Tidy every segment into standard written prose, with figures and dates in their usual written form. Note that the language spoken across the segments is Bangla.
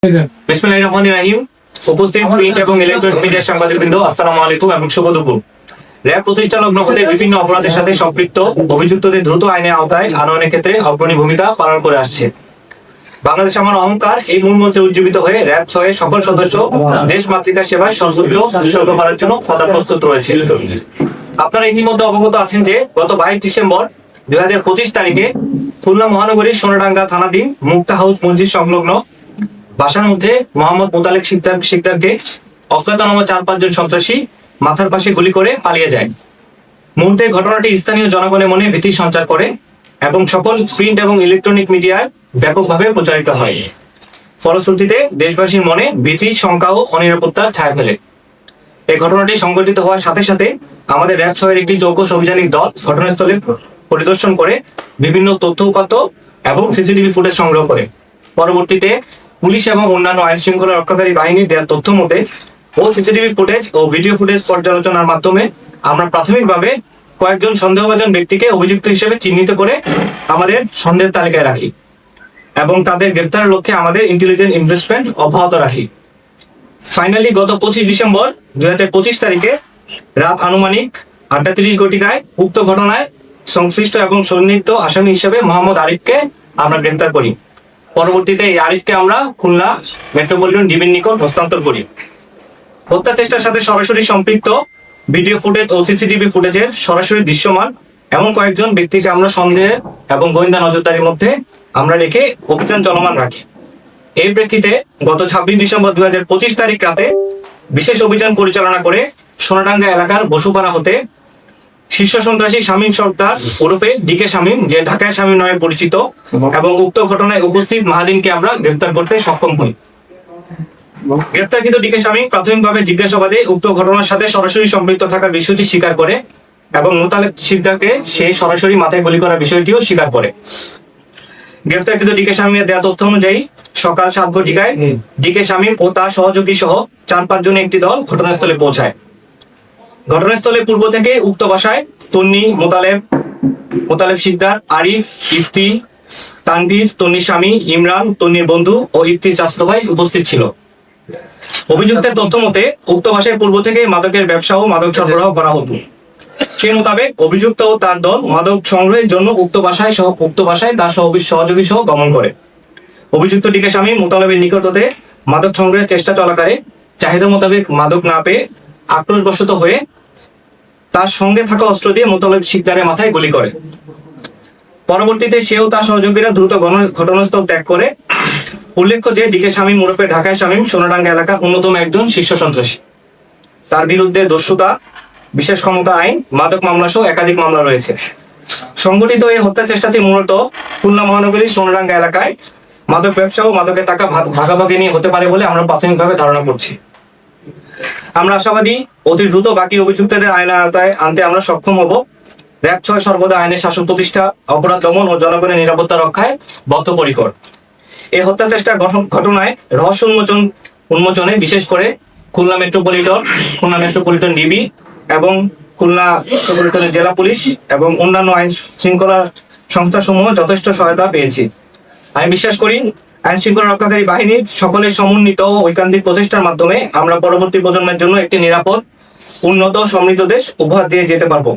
বিসমিল্লাহির রহমানির রহিম। উপস্থিত প্রিন্ট এবং ইলেকট্রনিক মিডিয়ার সাংবাদিকবৃন্দ, আসসালামু আলাইকুম এবং শুভ দুপুর। র্যাব প্রতিষ্ঠা লগ্ন হতে বিভিন্ন অপরাধের সাথে সম্পৃক্ত অভিযুক্তদের দ্রুত আইনের আওতায় আনয়নের ক্ষেত্রে অগ্রণী ভূমিকা পালন করে আসছে। বাংলাদেশ আমার অহংকার এই মূলমন্ত্রে উজ্জীবিত হয়ে র্যাব 6 এর সকল সদস্য দেশ মাতৃকার সেবায় সর্বোচ্চ উৎসর্গ করার জন্য সদা প্রস্তুত রয়েছে। আপনারা ইতিমধ্যে অবগত আছেন যে গত 22 ডিসেম্বর 2025 তারিখে খুলনা মহানগরীর সোনাডাঙ্গা থানাধীন মুক্তা হাউস মসজিদ সংলগ্ন বাসার মধ্যে মোহাম্মদ মোতালেব শিকদারকে অজ্ঞাতনামা 4-5 জন সন্ত্রাসী মাথার পাশে গুলি করে পালিয়ে যায়। মুহূর্তে ঘটনাটি স্থানীয় জনগণের মনে ভীতি সঞ্চার করে এবং সকল প্রিন্ট এবং ইলেকট্রনিক মিডিয়ায় ব্যাপকভাবে প্রচারিত হয়। ফলশ্রুতিতে দেশবাসীর মনে ভীতি, শঙ্কা ও অনিরাপত্তার ছায়া ফেলে। এই ঘটনাটি সংঘটিত হওয়ার সাথে সাথে আমাদের র্যাব 6 এর একটি চৌকস অভিযানিক দল ঘটনাস্থলে পরিদর্শন করে বিভিন্ন তথ্য উপাত্ত এবং সিসিটিভি ফুটেজ সংগ্রহ করে। পরবর্তীতে পুলিশ এবং অন্যান্য আইন শৃঙ্খলা রক্ষাকারী বাহিনীর দেওয়া তথ্য মতে ও সিসিটিভি ফুটেজ ও ভিডিও ফুটেজ পর্যালোচনার মাধ্যমে আমরা প্রাথমিকভাবে কয়েকজন সন্দেহভাজন ব্যক্তিকে অভিযুক্ত হিসেবে চিহ্নিত করে আমাদের সন্দেহের তালিকায় রাখি এবং তাদের গ্রেফতারের লক্ষ্যে আমাদের ইন্টেলিজেন্স ইনভেস্টমেন্ট অব্যাহত রাখি। ফাইনালি গত 25 ডিসেম্বর 2025 তারিখে রাত আনুমানিক 8:30 ঘটিকায় উক্ত ঘটনায় সংশ্লিষ্ট এবং সন্নিহিত আসামি হিসেবে মোহাম্মদ আরিফকে আমরা গ্রেফতার করি। পরবর্তীতে এই আরিফকে আমরা খুলনা মেট্রোপলিটন ডিবির নিকট হস্তান্তর করি। হত্যা চেষ্টার সাথে সরাসরি সম্পৃক্ত ভিডিও ফুটেজ ও সিসিটিভি ফুটেজের সরাসরি দৃশ্যমান এমন কয়েকজন ব্যক্তিকে আমরা সন্দেহের এবং গোয়েন্দা নজরদারির মধ্যে আমরা রেখে অভিযান চলমান রাখি। এই প্রেক্ষিতে গত 26 ডিসেম্বর 2025 তারিখ রাতে বিশেষ অভিযান পরিচালনা করে সোনাডাঙ্গা এলাকার বসুপাড়া হতে শীর্ষ সন্ত্রাসী শামীম সর্দার ওরফে ডিকে শামীম, যে ঢাকায় শামীম নামে পরিচিত, এবং উক্ত ঘটনায় উপস্থিত মাহাদিনকে আমরা গ্রেফতার করতে সক্ষম হই। গ্রেফতারকৃত ডিকে শামীম প্রাথমিকভাবে জিজ্ঞাসাবাদে উক্ত ঘটনার সাথে সরাসরি সম্পৃক্ত থাকার বিষয়টি স্বীকার করে এবং মোতালেব শিকদারকে সে সরাসরি মাথায় গুলি করার বিষয়টিও স্বীকার করে। গ্রেফতারকৃত ডিকে শামীমের দেওয়া তথ্য অনুযায়ী সকাল 7 ঘটিকায় ডিকে শামীম ও তার সহযোগী সহ 4-5 জনের একটি দল ঘটনাস্থলে পৌঁছায়। ঘটনাস্থলে পূর্ব থেকে উক্ত বাসায় তন্নি, মোতালেব শিকদার, আরিফ, ইফতি, তানভীর, তন্নির স্বামী, ইমরান, তন্নির বন্ধু ও ইফতির চাচাতো ভাই উপস্থিত ছিল। অভিযুক্তের তথ্য মতে উক্ত বাসায় পূর্ব থেকে মাদকের ব্যবসা ও মাদক সরবরাহ করা হতো। সে মোতাবেক অভিযুক্ত ও তার দল মাদক সংগ্রহের জন্য উক্ত বাসায় তার সহযোগী সহ গমন করে। অভিযুক্ত ডিকে শামীম মোতালেবের নিকট হতে মাদক সংগ্রহের চেষ্টা চলাকালে চাহিদা মোতাবেক মাদক না পেয়ে আক্রোশবশত হয়ে তার সঙ্গে থাকা অস্ত্র দিয়ে মোতালেব শিকদারের মাথায় গুলি করে। পরবর্তীতে সেও তার সহযোগীরা দ্রুত ঘটনাস্থল ত্যাগ করে। উল্লেখ্য যে ডিকে শামীম ওরফে ঢাকায় শামীম সোনাডাঙ্গা এলাকার অন্যতম একজন শীর্ষ সন্ত্রাসী। তার বিরুদ্ধে দস্যুতা, বিশেষ ক্ষমতা আইন, মাদক মামলা সহ একাধিক মামলা রয়েছে। সংগঠিত এই হত্যা চেষ্টাটি মূলত খুলনা মহানগরীর সোনাডাঙ্গা এলাকায় মাদক ব্যবসা ও মাদকের টাকা ভাগাভাগি নিয়ে হতে পারে বলে আমরা প্রাথমিকভাবে ধারণা করছি। আমরা আশাবাদী অতি দ্রুত বাকি অভিযুক্তদের আইনের আওতায় আনতে আমরা সক্ষম হব। র্যাব 6 সর্বদা আইনের শাসন প্রতিষ্ঠা, অপরাধ দমন ও জনগণের নিরাপত্তা রক্ষায় বদ্ধপরিকর। এই হত্যা চেষ্টা ঘটনায় রহস্য উন্মোচনে বিশেষ করে খুলনা মেট্রোপলিটন ডিবি এবং খুলনা মেট্রোপলিটনের জেলা পুলিশ এবং অন্যান্য আইন শৃঙ্খলা সংস্থাসমূহ যথেষ্ট সহায়তা পেয়েছি। আমি বিশ্বাস করি আইন শৃঙ্খলা রক্ষাকারী বাহিনীর সকলের সমন্বিত ও ঐকান্তিক প্রচেষ্টার মাধ্যমে আমরা পরবর্তী প্রজন্মের জন্য একটি নিরাপদ, উন্নত, সমৃদ্ধ দেশ উপহার দিয়ে যেতে পারবো।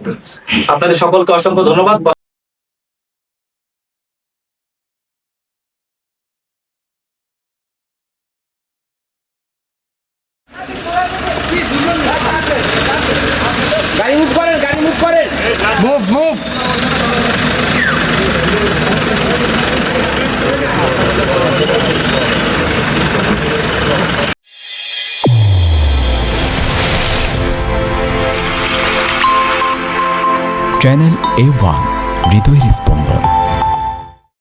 আপনাদের সকলকে অসংখ্য ধন্যবাদ। গাড়ি মুভ করেন। মুভ। চ্যানেল A1 হৃদয়ের স্পন্দন।